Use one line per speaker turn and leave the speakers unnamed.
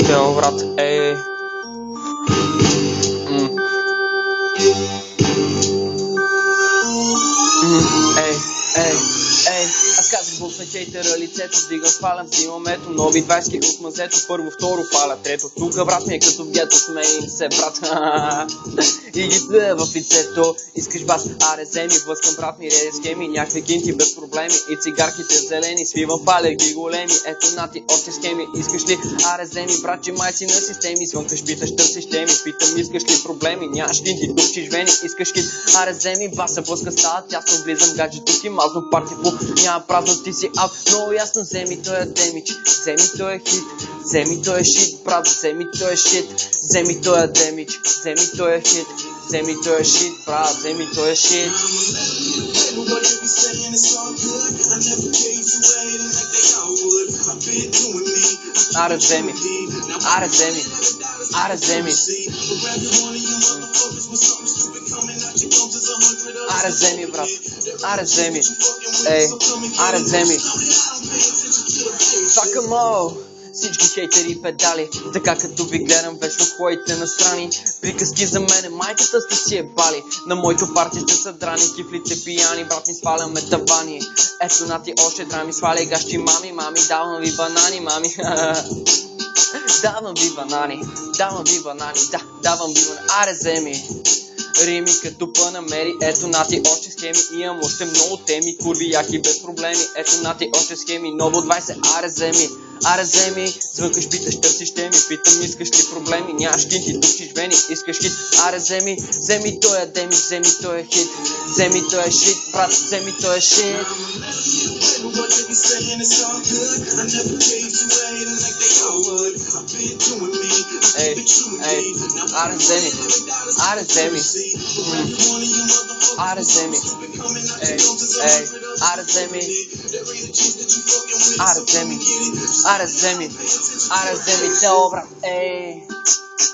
Тел, брат, ей. Ей, аз казах бог на чейтера лицето, вдигам свалям, взимам ето нови 20 от мазето, първо, второ, фаля, трето, тука брат ми е като в гето, смеем се брат, и ги плюя в лицето, искаш бас, аре вземи, блъскам брат ми, реди схеми, някакви кинти без проблеми, и цигарките зелени, свивам, паля ги големи, ето на ти още схеми, искаш ли, аре вземи, брат, че май си на системи, звънкаш, питаш, търсиш теми, питам, искаш ли проблеми, нямаш кинти, дупчиш вени, искаш кит, аре вземи, баса, блъска става, тясно влизам, гаджето си, мазно парти по, няма празно, ти си аут, много ясно, вземи той е демидж, вземи той е хит, вземи той е шит, брат, вземи той е шит, вземи той е демидж, вземи той е хит, вземи той е шит, брат, вземи той е шит. Аре вземи, аре вземи, аре вземи, аре вземи, брат, аре вземи, ей, аре вземи. Fuck 'em all. Всички хейтери педали, така като ви гледам вечно ходите настрани. Приказки за мене, майката сте си ебали. На моето парти сте са драни, кифлите пияни, брат ми сваляме тавани. Ето на ти още драми, сваляй гащи мами, давам ви банани, мами. Давам ви банани, давам ви банани, да, давам ви банани, аре вземи. Рими като панамери, ето на ти още схеми, имам още много теми, курви яки без проблеми, ето на ти още схеми, ново 20, аре вземи, аре вземи, звънкаш, питаш, търсиш теми, питам, искаш ли проблеми, нямаш кинти, дупчиш вени, искаш хит, аре вземи, вземи той е деми, вземи той е хит, вземи той е шит, брат, вземи той е шит. Ей, аре вземи, аре вземи, аре вземи, ей, аре вземи, аре вземи, аре вземи, аре вземи, цяло брат, ей.